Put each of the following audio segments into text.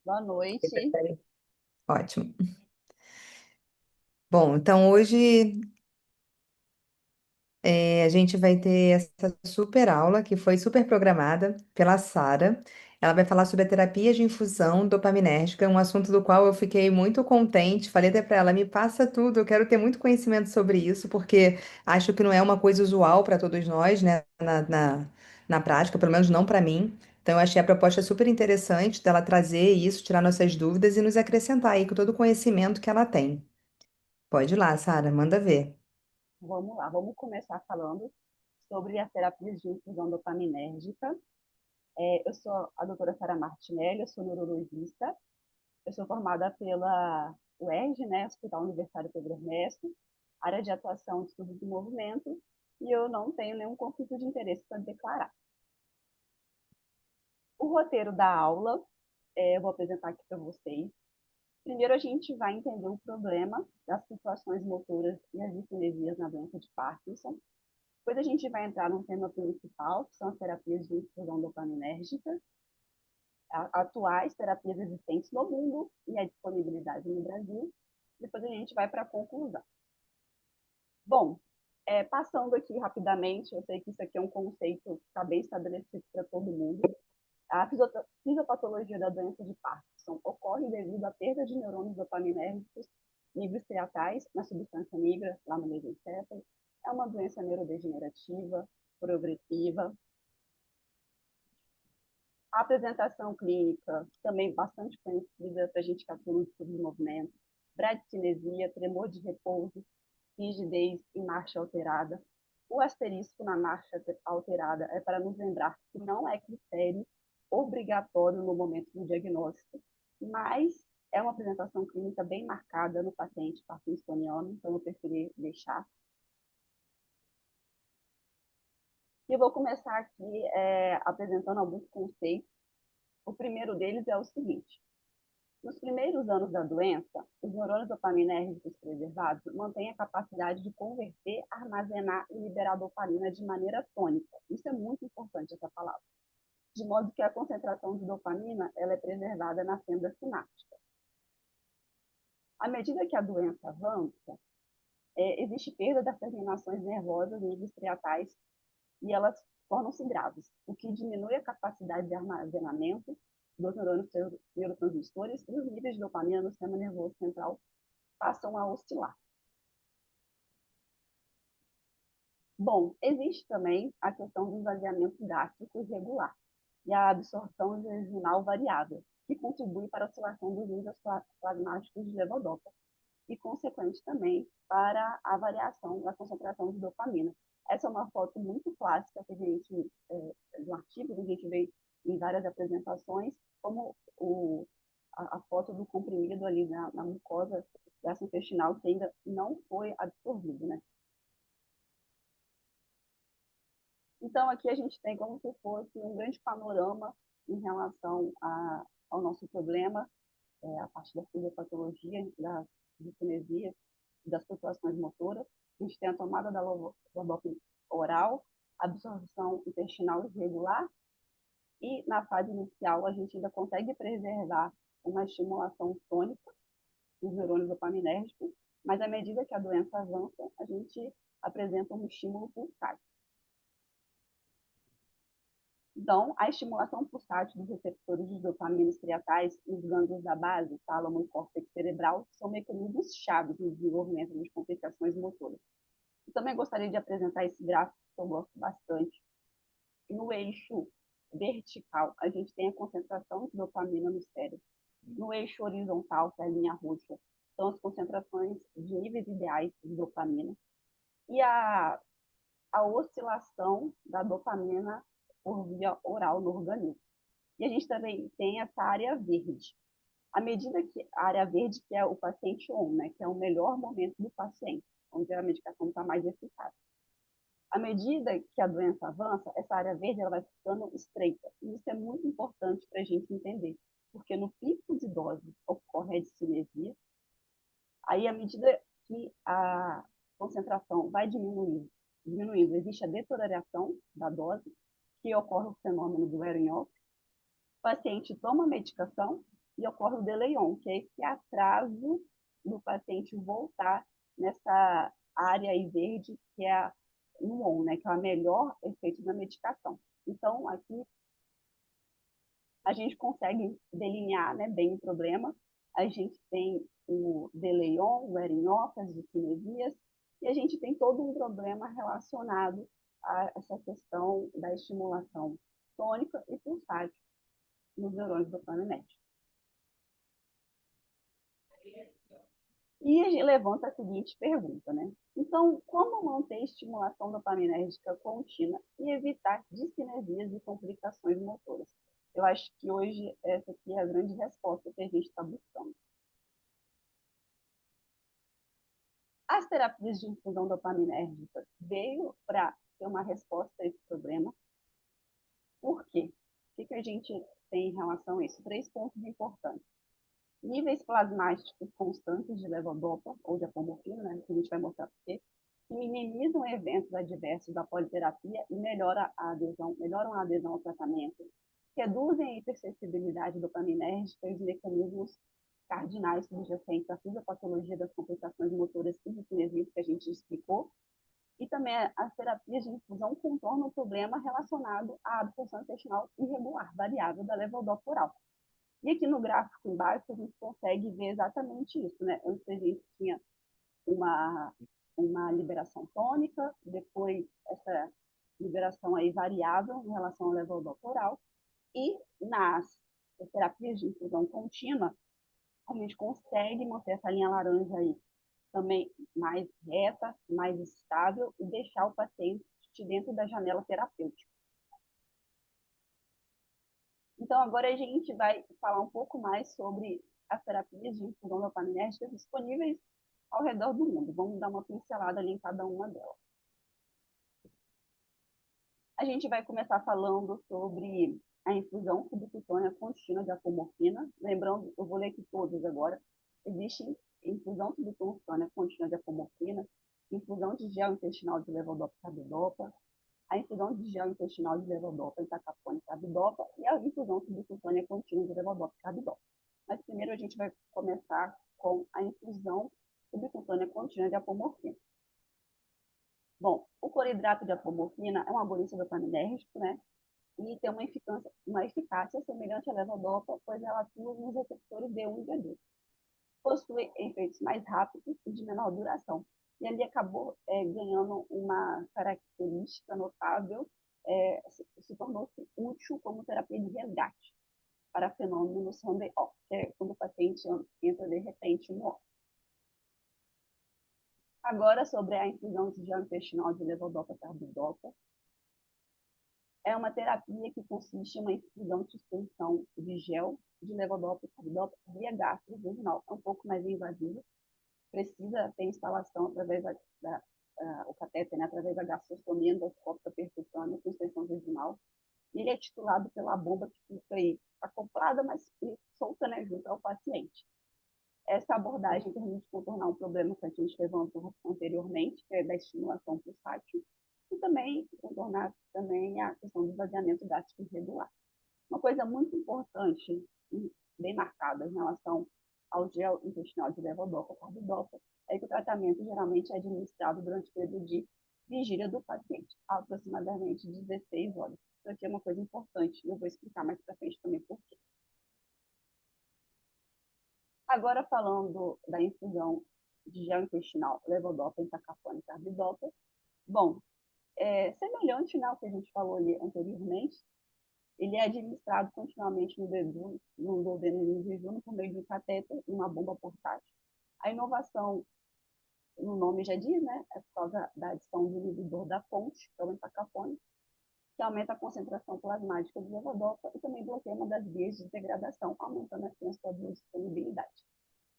Boa noite. Ótimo. Bom, então hoje a gente vai ter essa super aula que foi super programada pela Sara. Ela vai falar sobre a terapia de infusão dopaminérgica, um assunto do qual eu fiquei muito contente. Falei até para ela, me passa tudo, eu quero ter muito conhecimento sobre isso, porque acho que não é uma coisa usual para todos nós, né, na prática, pelo menos não para mim. Então, eu achei a proposta super interessante dela trazer isso, tirar nossas dúvidas e nos acrescentar aí com todo o conhecimento que ela tem. Pode ir lá, Sara, manda ver. Vamos lá, vamos começar falando sobre as terapias de infusão dopaminérgica. Eu sou a doutora Sara Martinelli, eu sou neurologista, eu sou formada pela UERJ, né, Hospital Universitário Pedro Ernesto, área de atuação de estudos do movimento, e eu não tenho nenhum conflito de interesse para declarar. O roteiro da aula, eu vou apresentar aqui para vocês. Primeiro, a gente vai entender o problema das flutuações motoras e as discinesias na doença de Parkinson. Depois a gente vai entrar no tema principal, que são as terapias de infusão dopaminérgica, atuais terapias existentes no mundo e a disponibilidade no Brasil. Depois a gente vai para a conclusão. Bom, passando aqui rapidamente, eu sei que isso aqui é um conceito que está bem estabelecido para todo mundo. A fisiopatologia da doença de Parkinson ocorre devido à perda de neurônios dopaminérgicos níveis creatais na substância negra, lá no mesencéfalo. É uma doença neurodegenerativa, progressiva. A apresentação clínica, também bastante conhecida para a gente que atua no estudo do movimento, bradicinesia, tremor de repouso, rigidez e marcha alterada. O asterisco na marcha alterada é para nos lembrar que não é critério obrigatório no momento do diagnóstico, mas é uma apresentação clínica bem marcada no paciente parkinsoniano, então eu preferi deixar. E eu vou começar aqui apresentando alguns conceitos. O primeiro deles é o seguinte: nos primeiros anos da doença, os neurônios dopaminérgicos preservados mantêm a capacidade de converter, armazenar e liberar dopamina de maneira tônica. Isso é muito importante, essa palavra. De modo que a concentração de dopamina ela é preservada na fenda sináptica. À medida que a doença avança, existe perda das terminações nervosas níveis striatais e elas tornam-se graves, o que diminui a capacidade de armazenamento dos neurônios neurotransmissores e os níveis de dopamina no sistema nervoso central passam a oscilar. Bom, existe também a questão do esvaziamento gástrico irregular e a absorção jejunal variável, que contribui para a oscilação dos níveis plasmáticos de levodopa e, consequente, também para a variação da concentração de dopamina. Essa é uma foto muito clássica que a gente, do artigo, que a gente vê em várias apresentações, como a foto do comprimido ali na mucosa gastrointestinal que ainda não foi absorvido, né? Então, aqui a gente tem como se fosse um grande panorama em relação ao nosso problema, a parte da fisiopatologia, da discinesia, das flutuações motoras. A gente tem a tomada da lobotomia oral, absorção intestinal irregular, e na fase inicial a gente ainda consegue preservar uma estimulação tônica dos neurônios dopaminérgicos, mas à medida que a doença avança, a gente apresenta um estímulo pulsátil. Então, a estimulação pulsátil dos receptores de dopamina striatais nos gânglios da base, tálamo e córtex cerebral, são mecanismos chaves no desenvolvimento de complicações motoras. Eu também gostaria de apresentar esse gráfico que eu gosto bastante. No eixo vertical, a gente tem a concentração de dopamina no cérebro. No eixo horizontal, que é a linha roxa, são as concentrações de níveis ideais de dopamina. E a oscilação da dopamina por via oral no organismo. E a gente também tem essa área verde. À medida que a área verde, que é o paciente on, né, que é o melhor momento do paciente, onde a medicação está mais eficaz. À medida que a doença avança, essa área verde ela vai ficando estreita. E isso é muito importante para a gente entender, porque no pico de dose ocorre a discinesia. Aí, à medida que a concentração vai diminuindo, existe a deterioração da dose, que ocorre o fenômeno do wearing off. O paciente toma a medicação, e ocorre o deleion, que é esse atraso do paciente voltar nessa área aí verde, que é no ON, né, que é o melhor efeito da medicação. Então, aqui a gente consegue delinear, né, bem o problema. A gente tem o deleion, o wearing-off, as discinesias, e a gente tem todo um problema relacionado a essa questão da estimulação tônica e pulsátil nos neurônios dopaminérgicos. E a gente levanta a seguinte pergunta, né? Então, como manter estimulação dopaminérgica contínua e evitar discinesias e complicações motoras? Eu acho que hoje essa aqui é a grande resposta que a gente está buscando. As terapias de infusão dopaminérgica veio para ter uma resposta a esse problema. Por quê? O que a gente tem em relação a isso? 3 pontos importantes. Níveis plasmáticos constantes de levodopa ou de apomorfina, né, que a gente vai mostrar por quê, que minimizam eventos adversos da politerapia e melhoram a adesão ao tratamento, reduzem a hipersensibilidade dopaminérgica e os mecanismos cardinais subjacentes à fisiopatologia das complicações motoras e de cinesia que a gente explicou, e também as terapias de infusão contornam o problema relacionado à absorção intestinal irregular, variável da levodopa oral. E aqui no gráfico embaixo a gente consegue ver exatamente isso, né? Antes a gente tinha uma liberação tônica, depois essa liberação aí variável em relação ao levodopa oral, e nas terapias de infusão contínua, a gente consegue manter essa linha laranja aí também mais reta, mais estável e deixar o paciente dentro da janela terapêutica. Então, agora a gente vai falar um pouco mais sobre as terapias de infusão dopaminérgica disponíveis ao redor do mundo. Vamos dar uma pincelada ali em cada uma delas. A gente vai começar falando sobre a infusão subcutânea contínua de apomorfina. Lembrando, eu vou ler aqui todas agora. Existe infusão subcutânea contínua de apomorfina, infusão de gel intestinal de levodopa-carbidopa, a infusão de gel intestinal de levodopa, entacapone e carbidopa e a infusão subcutânea contínua de levodopa e carbidopa. Mas primeiro a gente vai começar com a infusão subcutânea contínua de apomorfina. Bom, o cloridrato de apomorfina é um agonista dopaminérgico, né? E tem uma eficácia semelhante à levodopa, pois ela atua nos receptores D1 e D2. Possui efeitos mais rápidos e de menor duração. E ali acabou ganhando uma característica notável, se tornou-se útil como terapia de resgate para fenômenos hand-off, que é quando o paciente entra de repente no off. Agora, sobre a infusão de gel intestinal de levodopa-carbidopa, é uma terapia que consiste em uma infusão de suspensão de gel de levodopa e carbidopa via gastrointestinal. É um pouco mais invasiva, precisa ter instalação através o catéter, né, através da gastrostomia endoscópica percutânea com extensão vaginal. Ele é titulado pela bomba que fica aí acoplada, mas solta, né, junto ao paciente. Essa abordagem permite contornar um problema que a gente levantou anteriormente, que é da estimulação pulsátil, e também contornar também a questão do esvaziamento gástrico irregular. Uma coisa muito importante, bem marcada em relação ao gel intestinal de levodopa, carbidopa, é que o tratamento geralmente é administrado durante o período de vigília do paciente, aproximadamente 16 horas. Isso aqui é uma coisa importante, e eu vou explicar mais para frente também por quê. Agora, falando da infusão de gel intestinal, levodopa, entacapone e carbidopa, bom, semelhante ao que a gente falou ali anteriormente, ele é administrado continuamente no duodeno jejum por meio de um catéter e uma bomba portátil. A inovação, no nome já diz, né, é por causa da adição do inibidor da fonte, que é o entacapone, que aumenta a concentração plasmática de levodopa e também bloqueia uma das vias de degradação, aumentando assim a sua biodisponibilidade.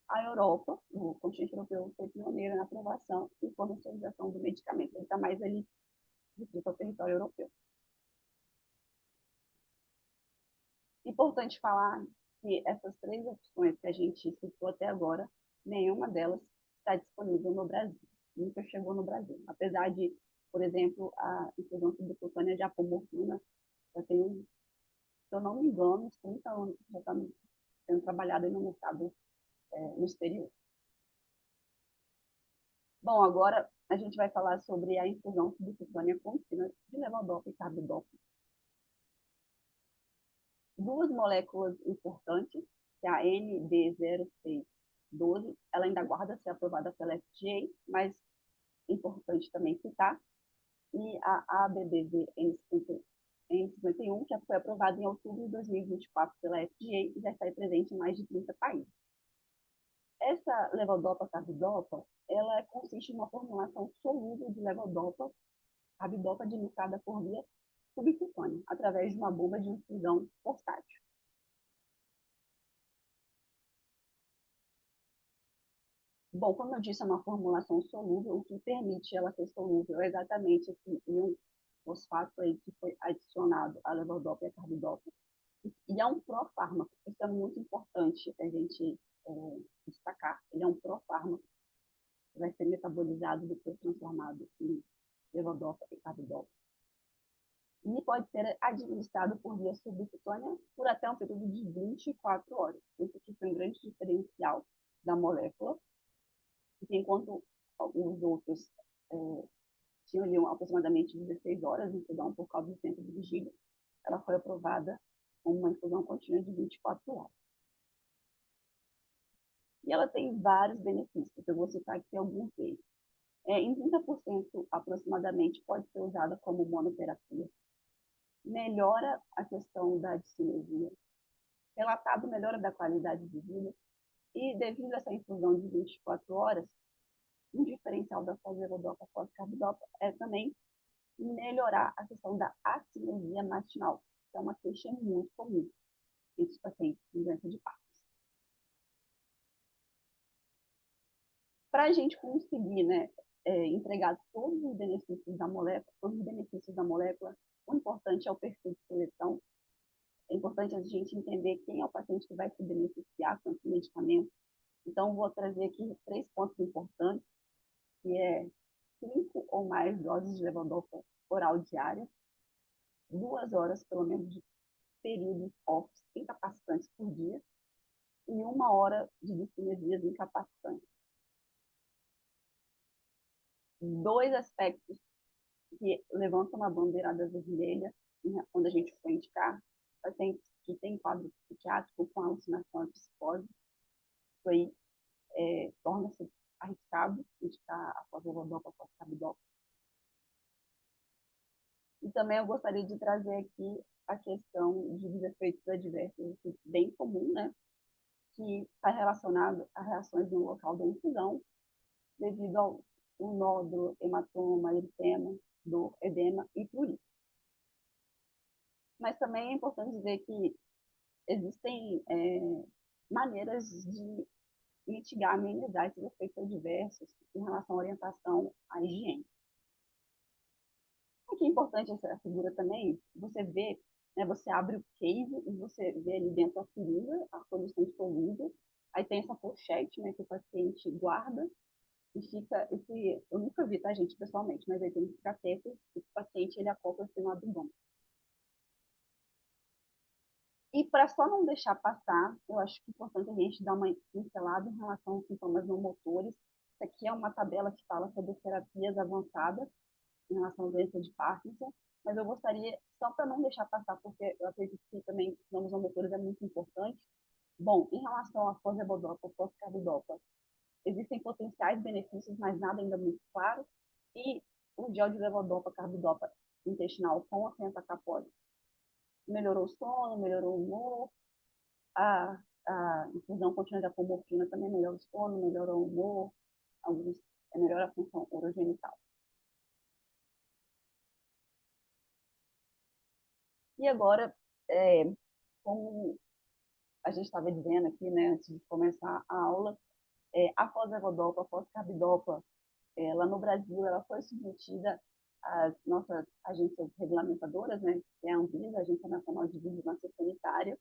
A Europa, o continente europeu, foi pioneira na aprovação e comercialização do medicamento. Ele está mais ali restrito ao território europeu. Importante falar que essas 3 opções que a gente citou até agora, nenhuma delas está disponível no Brasil. Nunca chegou no Brasil. Apesar de, por exemplo, a infusão subcutânea de apomorfina já tem, se eu não me engano, uns 30 anos que já está sendo trabalhado trabalhada no mercado no exterior. Bom, agora a gente vai falar sobre a infusão subcutânea contínua de levodopa e carbidopa. Duas moléculas importantes, que é a ND0612, ela ainda aguarda ser aprovada pela FDA, mas é importante também citar, e a ABBV-N51, que foi aprovada em outubro de 2024 pela FDA e já está presente em mais de 30 países. Essa levodopa-carbidopa, ela consiste em uma formulação solúvel de levodopa-carbidopa administrada por via subcutânea, através de uma bomba de infusão portátil. Bom, como eu disse, é uma formulação solúvel, o que permite ela ser solúvel é exatamente esse íon fosfato aí que foi adicionado à levodopa e à carbidopa. E é um pró-fármaco, isso é muito importante a gente destacar. Ele é um pró-fármaco, que vai ser metabolizado e depois transformado em levodopa e carbidopa. E pode ser administrado por via subcutânea por até um período de 24 horas. Isso aqui foi um grande diferencial da molécula, porque enquanto os outros tinham ali aproximadamente 16 horas de infusão por causa do tempo de vigília, ela foi aprovada com uma infusão contínua de 24 horas. E ela tem vários benefícios, eu vou citar aqui alguns deles. Em 30% aproximadamente pode ser usada como monoterapia. Melhora a questão da discinesia. Relatado melhora da qualidade de vida. E devido a essa infusão de 24 horas, um diferencial da levodopa pós-carbidopa é também melhorar a questão da acinesia matinal, que é uma queixa muito comum entre os pacientes com doença de Parkinson. Para a gente conseguir entregar todos os benefícios da molécula, o importante é o perfil de seleção. É importante a gente entender quem é o paciente que vai se beneficiar com esse medicamento. Então, vou trazer aqui 3 pontos importantes, que é 5 ou mais doses de levodopa oral diária, 2 horas, pelo menos, de períodos off incapacitantes por dia, e 1 hora de discinesias incapacitantes. 2 aspectos que levantam uma bandeirada vermelha quando a gente for indicar pacientes que têm quadro psiquiátrico com alucinação e psicose. Isso aí torna-se arriscado indicar a levodopa após carbidopa. E também eu gostaria de trazer aqui a questão de efeitos adversos bem comum, né? Que está relacionado a reações no local da infusão, devido ao nódulo, hematoma, eritema, dor, edema e prurito. Mas também é importante dizer que existem maneiras de mitigar, minimizar esses efeitos adversos em relação à orientação à higiene. O que é importante essa figura também, você vê, você abre o case e você vê ali dentro a seringa, a solução solúvel, aí tem essa pochete, né, que o paciente guarda e fica, eu nunca vi, tá, gente, pessoalmente, mas aí tem esse cateter que o paciente ele acopla assim no abdômen. E para só não deixar passar, eu acho que é importante a gente dar uma pincelada em relação aos sintomas não motores. Isso aqui é uma tabela que fala sobre terapias avançadas em relação à doença de Parkinson, mas eu gostaria, só para não deixar passar, porque eu acredito que também sintomas não motores é muito importante. Bom, em relação à foslevodopa, pós-carbidopa, existem potenciais benefícios, mas nada ainda muito claro. E o gel de levodopa, carbidopa intestinal com a capose melhorou o sono, melhorou o humor. A infusão contínua de apomorfina também melhora o sono, melhora o humor, melhora a função urogenital. E agora, como a gente estava dizendo aqui, né, antes de começar a aula, a foslevodopa, a foscarbidopa, lá no Brasil, ela foi submetida às nossas agências regulamentadoras, né, que é a Anvisa, a Agência Nacional de Vigilância Sanitária.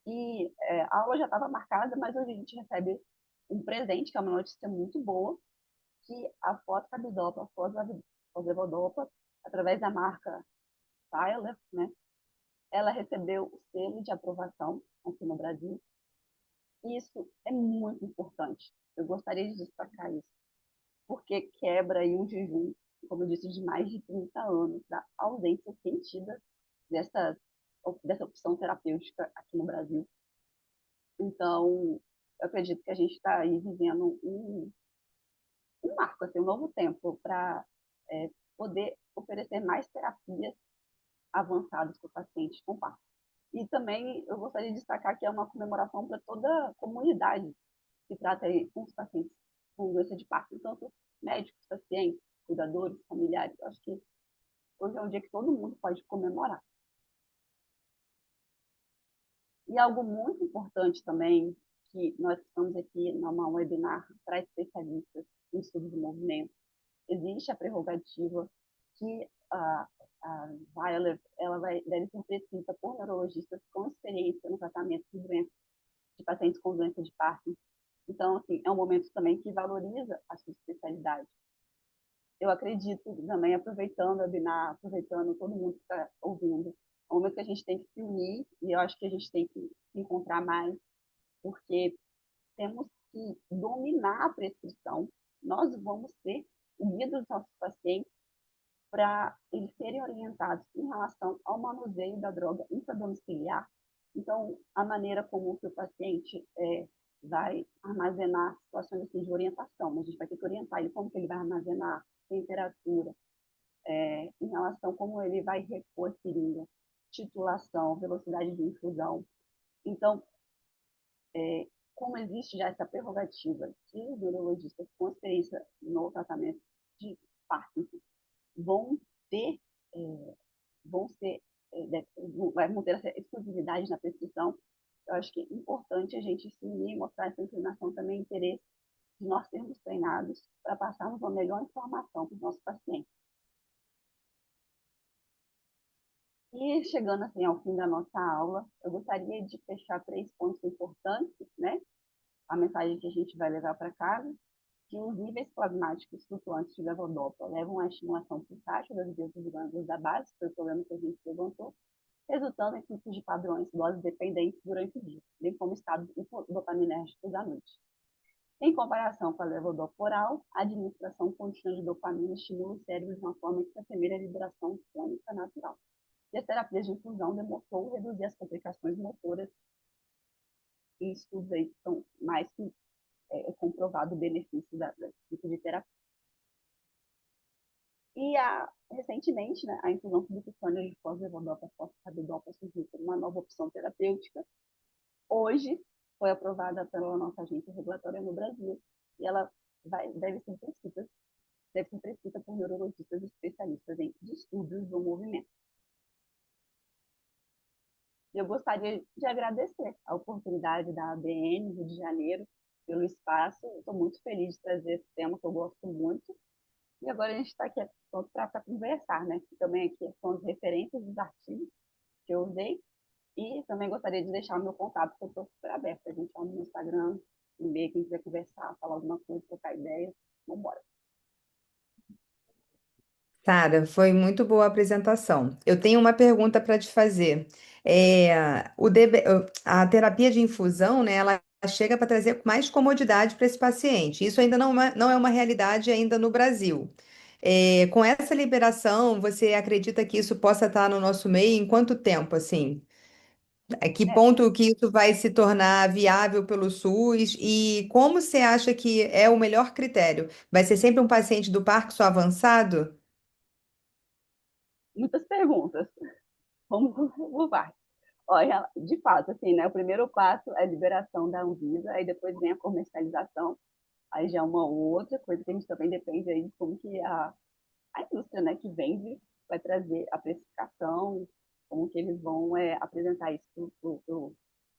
E a aula já estava marcada, mas hoje a gente recebe um presente, que é uma notícia muito boa, que a foscarbidopa, a foslevodopa, através da marca Tyler, né, ela recebeu o selo de aprovação aqui no Brasil. E isso é muito importante. Eu gostaria de destacar isso, porque quebra aí um jejum, como eu disse, de mais de 30 anos, da ausência sentida dessa, dessa opção terapêutica aqui no Brasil. Então, eu acredito que a gente está aí vivendo um marco, assim, um novo tempo para poder oferecer mais terapias avançadas para o paciente com Parkinson. E também eu gostaria de destacar que é uma comemoração para toda a comunidade que trata aí com os pacientes com doença de Parkinson, tanto médicos, pacientes, cuidadores, familiares. Eu acho que hoje é um dia que todo mundo pode comemorar. E algo muito importante também, que nós estamos aqui numa webinar para especialistas em estudo do movimento, existe a prerrogativa que a Violet deve ser prescrita por neurologistas com experiência no tratamento de doenças de pacientes com doença de Parkinson. Então, assim, é um momento também que valoriza a sua especialidade. Eu acredito também, aproveitando o webinar, aproveitando todo mundo que está ouvindo, é um momento que a gente tem que se unir e eu acho que a gente tem que se encontrar mais, porque temos que dominar a prescrição. Nós vamos ser o guia dos nossos pacientes para eles serem orientados em relação ao manuseio da droga intradomiciliar. Então, a maneira como que o paciente vai armazenar situações assim, de orientação, a gente vai ter que orientar ele como que ele vai armazenar, temperatura, em relação a como ele vai repor a seringa, titulação, velocidade de infusão. Então, como existe já essa prerrogativa que os neurologistas com experiência no tratamento de Parkinson vão ter, é, vão ser, vão ter essa exclusividade na prescrição, eu acho que é importante a gente se unir e mostrar essa inclinação também, interesse de nós sermos treinados para passarmos uma melhor informação para os nossos pacientes. E chegando assim ao fim da nossa aula, eu gostaria de fechar 3 pontos importantes, né? A mensagem que a gente vai levar para casa, que os níveis plasmáticos flutuantes de levodopa levam à estimulação pulsátil das vias dos glândulos da base, foi o problema que a gente levantou, resultando em picos de padrões doses dependentes durante o dia, bem como estados dopaminérgicos à noite. Em comparação com a levodopa oral, a administração contínua de dopamina estimula o cérebro de uma forma que se assemelha à liberação tônica natural. E as terapias de infusão demonstrou reduzir as complicações motoras e estudos aí que são mais que comprovado o benefício desse tipo de terapia. E recentemente, né, a infusão subcutânea de pós-levodopa pós-carbidopa surgiu como uma nova opção terapêutica. Hoje foi aprovada pela nossa agência regulatória no Brasil e ela deve ser prescrita por neurologistas especialistas em distúrbios do movimento. Eu gostaria de agradecer a oportunidade da ABN Rio de Janeiro pelo espaço. Estou muito feliz de trazer esse tema que eu gosto muito. E agora a gente está aqui para conversar, né? E também aqui são as referências dos artigos que eu usei. E também gostaria de deixar o meu contato, que eu estou super aberta. A gente está no Instagram, no e-mail, quem quiser conversar, falar alguma coisa, trocar ideia, vamos embora. Sara, foi muito boa a apresentação. Eu tenho uma pergunta para te fazer. A terapia de infusão, né, ela chega para trazer mais comodidade para esse paciente. Isso ainda não é uma realidade ainda no Brasil. Com essa liberação, você acredita que isso possa estar no nosso meio em quanto tempo, assim? A que É, ponto que isso vai se tornar viável pelo SUS e como você acha que é o melhor critério? Vai ser sempre um paciente do Parkinson avançado? muitas perguntas. Vamos por partes. Olha, de fato, assim, né? O primeiro passo é a liberação da Anvisa, aí depois vem a comercialização, aí já é uma outra coisa que a gente também depende aí de como que a indústria, né, que vende vai trazer a precificação, como que eles vão apresentar isso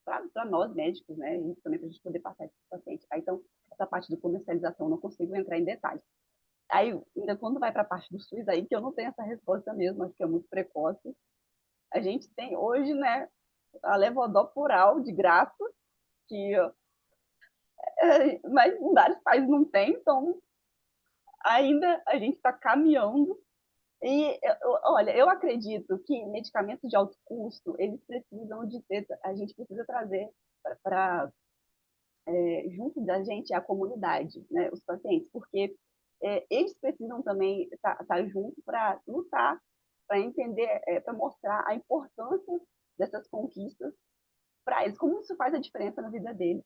para nós médicos, né, e também para a gente poder passar isso para o paciente. Aí, então, essa parte de comercialização eu não consigo entrar em detalhes. Aí, ainda quando vai para a parte do SUS, aí que eu não tenho essa resposta mesmo, acho que é muito precoce. A gente tem hoje, né, a levodopa oral de graça, que mas em vários países não tem, então ainda a gente está caminhando Olha, eu acredito que medicamentos de alto custo, eles precisam de ter, a gente precisa trazer para junto da gente a comunidade, né, os pacientes, porque eles precisam também estar junto para lutar, para entender, para mostrar a importância dessas conquistas para eles, como isso faz a diferença na vida deles.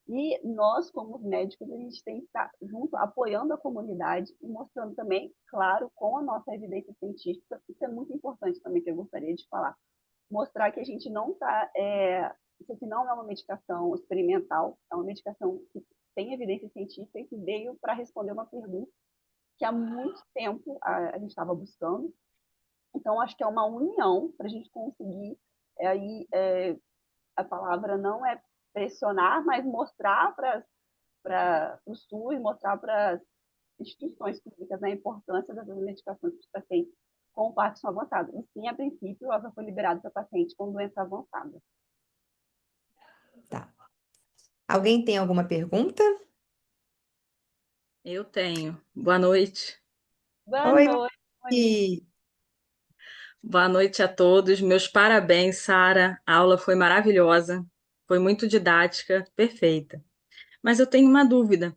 E nós, como médicos, a gente tem que estar junto, apoiando a comunidade e mostrando também, claro, com a nossa evidência científica, isso é muito importante também que eu gostaria de falar, mostrar que a gente não está, isso aqui não é uma medicação experimental, é uma medicação que tem evidência científica e que veio para responder uma pergunta que há muito tempo a gente estava buscando. Então, acho que é uma união para a gente conseguir, aí a palavra não é pressionar, mas mostrar para o SUS, mostrar para as instituições públicas a importância das medicações para os pacientes com Parkinson avançado. E sim, a princípio, ela foi liberada para paciente com doença avançada. Tá. Alguém tem alguma pergunta? Eu tenho. Boa noite. Boa Oi, noite, Monique. Monique. Boa noite a todos. Meus parabéns, Sara. A aula foi maravilhosa. Foi muito didática, perfeita. Mas eu tenho uma dúvida.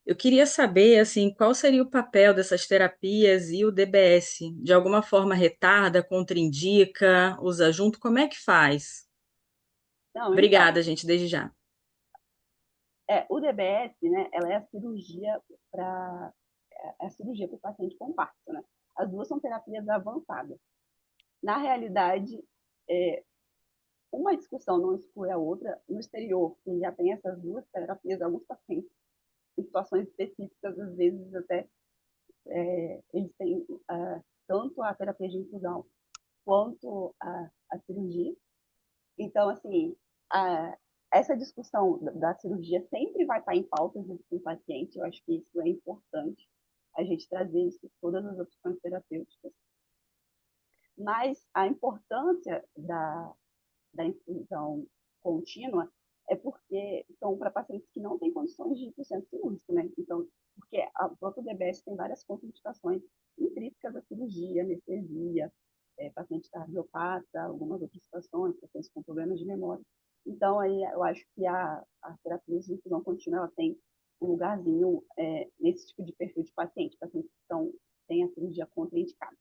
Eu queria saber, assim, qual seria o papel dessas terapias e o DBS? De alguma forma retarda, contraindica, usa junto? Como é que faz? Não, então, Obrigada, gente, desde já. o DBS, né, ela é a cirurgia para a cirurgia para o paciente com Parkinson, né? As duas são terapias avançadas. Na realidade, é, uma discussão não exclui a outra. No exterior, que já tem essas duas terapias, alguns pacientes, em situações específicas, às vezes até eles têm tanto a terapia de infusão quanto a cirurgia. Então, assim, a, essa discussão da cirurgia sempre vai estar em pauta junto com o paciente. Eu acho que isso é importante, a gente trazer isso, todas as opções terapêuticas. Mas a importância da infusão contínua é porque são para pacientes que não têm condições de ir para o centro cirúrgico, né? Então, porque a própria DBS tem várias contraindicações intrínsecas da cirurgia, anestesia, paciente cardiopata, algumas outras situações, pacientes com problemas de memória. Então, aí eu acho que a terapia de infusão contínua ela tem um lugarzinho nesse tipo de perfil de paciente, pacientes que têm a cirurgia contraindicada.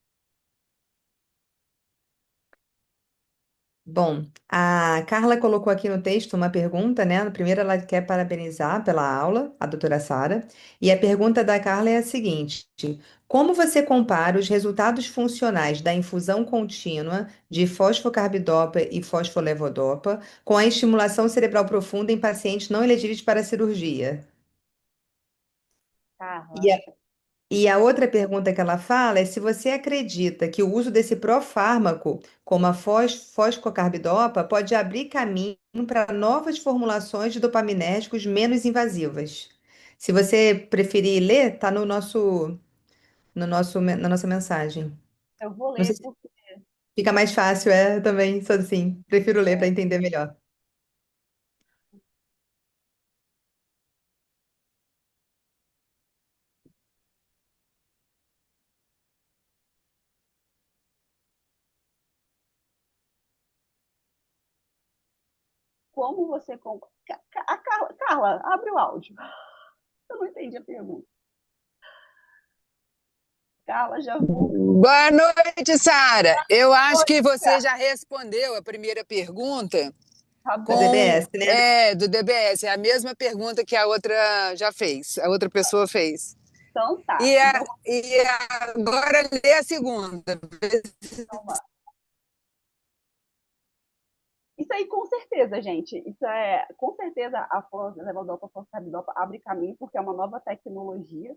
Bom, a Carla colocou aqui no texto uma pergunta, né? Primeiro, ela quer parabenizar pela aula, a doutora Sara. E a pergunta da Carla é a seguinte: como você compara os resultados funcionais da infusão contínua de fosfocarbidopa e fosfolevodopa com a estimulação cerebral profunda em pacientes não elegíveis para cirurgia? Carla, E a outra pergunta que ela fala é se você acredita que o uso desse profármaco, como a fosfocarbidopa, pode abrir caminho para novas formulações de dopaminérgicos menos invasivas. Se você preferir ler, está na nossa mensagem. eu vou Não sei ler se porque fica mais fácil, também sou assim, prefiro ler para entender melhor. como você. Carla, abre o áudio. Eu não entendi a pergunta. Carla, já vou. Boa noite, Sara. Eu acho Oi, que você já respondeu a primeira pergunta tá Da bom. com DBS, né? do DBS. É a mesma pergunta que a outra já fez, a outra pessoa fez. Então tá. E, Então, agora lê a segunda. vamos lá. Isso aí, com certeza, gente. Isso é, com certeza, a levodopa, foscarbidopa abre caminho, porque é uma nova tecnologia.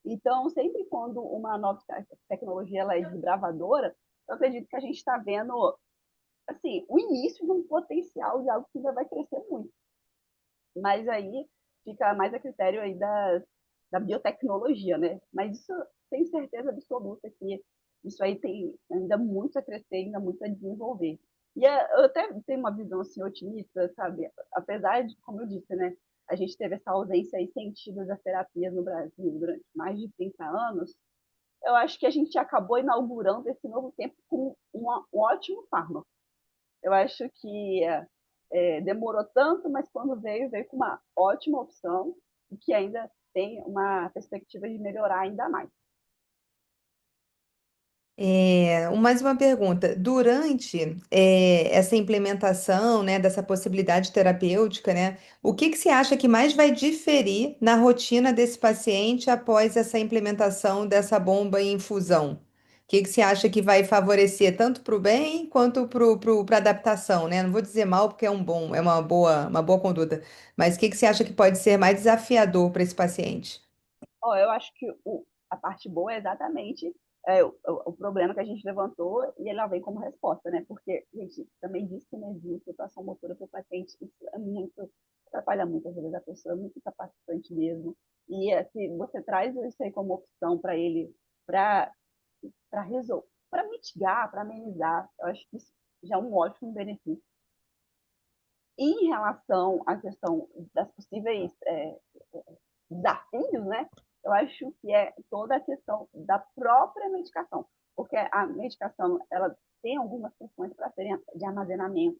Então, sempre quando uma nova tecnologia ela é desbravadora, eu acredito que a gente está vendo, assim, o início de um potencial de algo que ainda vai crescer muito. Mas aí fica mais a critério aí da biotecnologia, né? Mas isso tenho certeza absoluta que isso aí tem ainda muito a crescer, ainda muito a desenvolver. E eu até tenho uma visão assim otimista, sabe? Apesar de, como eu disse, né? A gente teve essa ausência aí sentida das terapias no Brasil durante mais de 30 anos. eu acho que a gente acabou inaugurando esse novo tempo com um ótimo fármaco. Eu acho que demorou tanto, mas quando veio com uma ótima opção e que ainda tem uma perspectiva de melhorar ainda mais. Mais uma pergunta. Durante essa implementação, né, dessa possibilidade terapêutica, né, o que que você acha que mais vai diferir na rotina desse paciente após essa implementação dessa bomba em infusão? O que que você acha que vai favorecer tanto para o bem quanto para a adaptação, né? Não vou dizer mal porque é uma boa conduta, mas o que que você acha que pode ser mais desafiador para esse paciente? Eu acho que a parte boa é exatamente o problema que a gente levantou e ela vem como resposta, né? Porque a gente também disse que não existe situação motora para o paciente, isso atrapalha muito a vida da pessoa, é muito capacitante mesmo. E se você traz isso aí como opção para ele, para resolver, para mitigar, para amenizar, eu acho que isso já é um ótimo benefício. Em relação à questão das possíveis desafios, né? Eu acho que é toda a questão da própria medicação, porque a medicação ela tem algumas questões para serem de armazenamento.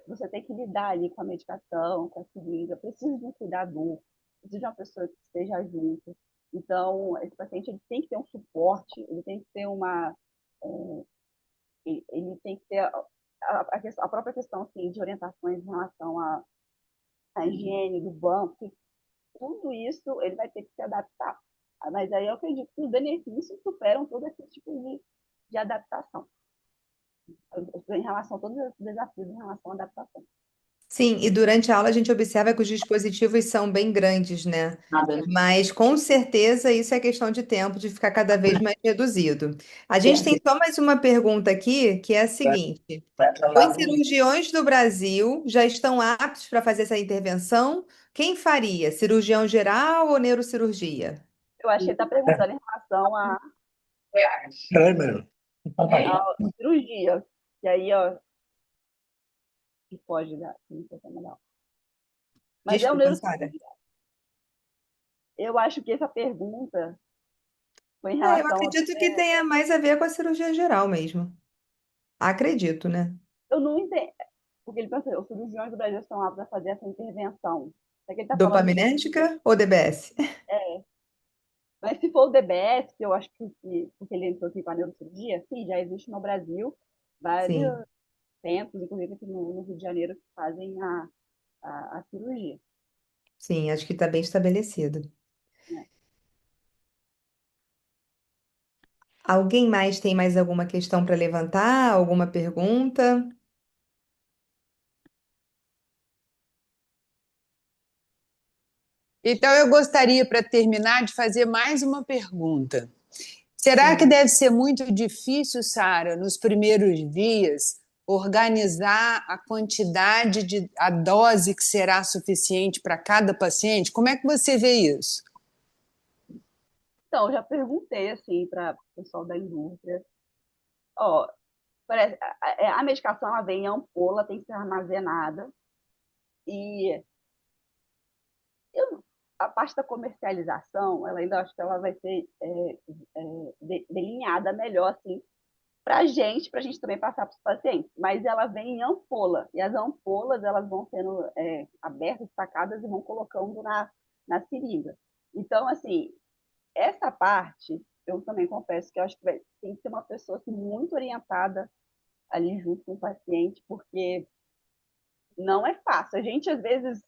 Você tem que lidar ali com a medicação, com a seringa, precisa de um cuidador, precisa de uma pessoa que esteja junto. Então, esse paciente ele tem que ter um suporte, ele tem que ter ele tem que ter a própria questão assim, de orientações em relação à higiene do banco, tudo isso ele vai ter que se adaptar. Mas aí eu acredito que os benefícios superam todo esse tipo de adaptação, em relação a todos os desafios em relação à adaptação. Sim, e durante a aula a gente observa que os dispositivos são bem grandes, né? Nada, né? Mas com certeza isso é questão de tempo, de ficar cada vez mais reduzido. A gente tem só mais uma pergunta aqui, que é a seguinte: os cirurgiões do Brasil já estão aptos para fazer essa intervenção? Quem faria? Cirurgião geral ou neurocirurgia? Eu acho que ele está perguntando em relação Peraí, meu. à cirurgia, e aí, ó, que pode dar, não sei se é melhor. Mas é o Desculpa, Sara. neurocirurgião. Eu acho que essa pergunta foi em Eu relação a. acredito que tenha mais a ver com a cirurgia geral mesmo. Acredito, né? Eu não entendo, porque ele pensou, os cirurgiões do Brasil estão aptos a fazer essa intervenção. É que ele está falando de. Dopaminérgica ou DBS? Mas se for o DBS, que eu acho porque ele entrou aqui com a neurocirurgia, sim, já existe no Brasil Sim, vários centros, inclusive aqui no Rio de Janeiro, que fazem a cirurgia. sim, acho que está bem estabelecido. Né? Alguém mais tem mais alguma questão para levantar? Alguma pergunta? Então, eu gostaria, para terminar, de fazer mais uma pergunta. Será que Sim. deve ser muito difícil, Sara, nos primeiros dias, organizar a quantidade a dose que será suficiente para cada paciente? Como é que você vê isso? Então, eu já perguntei assim para o pessoal da indústria. Ó, parece, a medicação ela vem em ampola, tem que ser armazenada. E eu, a parte da comercialização, ela ainda acho que ela vai ser delineada melhor assim, para a gente também passar para os pacientes. Mas ela vem em ampola, e as ampolas elas vão sendo abertas, sacadas e vão colocando na seringa. Então, assim, essa parte, eu também confesso que eu acho que tem que ter uma pessoa assim, muito orientada ali junto com o paciente, porque não é fácil. A gente, às vezes,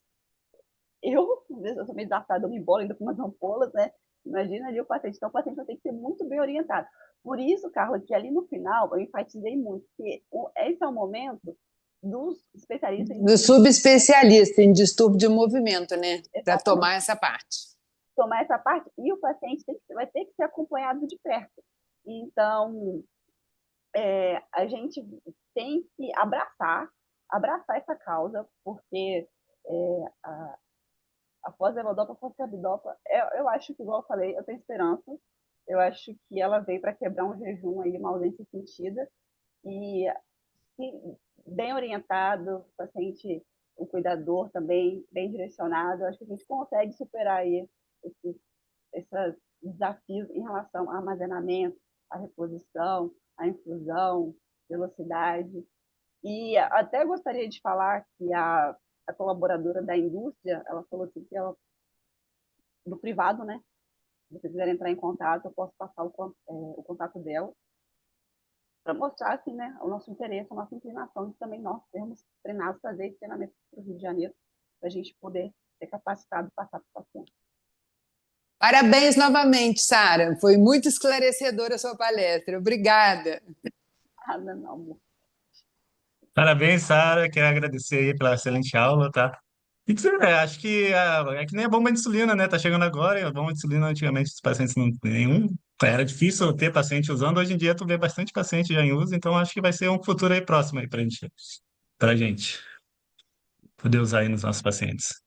às vezes eu sou meio desafiada, eu me embolo ainda com umas ampolas, né? Imagina ali o paciente. Então, o paciente vai ter que ser muito bem orientado. Por isso, Carla, que ali no final eu enfatizei muito que esse é o momento dos especialistas Do subespecialista em distúrbio de movimento, né? Para exatamente tomar essa parte. tomar essa parte e o paciente vai ter que ser acompanhado de perto. Então, a gente tem que abraçar essa causa, porque a pós-levodopa, a pós-carbidopa, eu acho que, igual eu falei, eu tenho esperança. Eu acho que ela veio para quebrar um jejum aí, uma ausência sentida. E se bem orientado, o paciente, o cuidador também bem direcionado, eu acho que a gente consegue superar aí esses, essas desafios em relação ao armazenamento, à reposição, à infusão, velocidade. E até gostaria de falar que a colaboradora da indústria, ela falou assim que ela, do privado, né? Se você quiser entrar em contato, eu posso passar o contato dela para mostrar assim, né, o nosso interesse, a nossa inclinação de também nós sermos treinados para fazer esse treinamento para o Rio de Janeiro, para a gente poder ser capacitado e passar para o paciente. Parabéns novamente, Sara. Foi muito esclarecedora a sua palestra. Obrigada. Nada, não, amor. Parabéns, Sara. Quero agradecer aí pela excelente aula, tá? E acho que é que nem a bomba de insulina, né? Tá chegando agora, e a bomba de insulina antigamente os pacientes não têm nenhum. Era difícil ter paciente usando, hoje em dia tu vê bastante paciente já em uso, então acho que vai ser um futuro aí próximo aí pra gente poder usar aí nos nossos pacientes.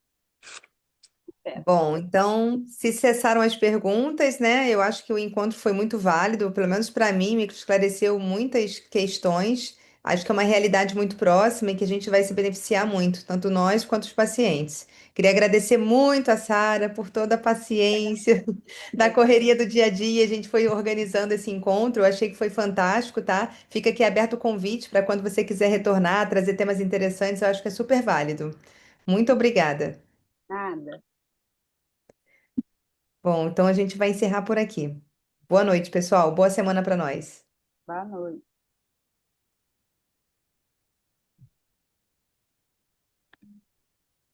Bom, então, se cessaram as perguntas, né? Eu acho que o encontro foi muito válido, pelo menos para mim, me esclareceu muitas questões. Acho que é uma realidade muito próxima e que a gente vai se beneficiar muito, tanto nós quanto os pacientes. Queria agradecer muito a Sara por toda a paciência da correria do dia a dia. A gente foi organizando esse encontro, eu achei que foi fantástico, tá? Fica aqui aberto o convite para quando você quiser retornar, trazer temas interessantes, eu acho que é super válido. Muito obrigada. Nada. Bom, então a gente vai encerrar por aqui. Boa noite, pessoal. Boa semana para nós. Boa noite.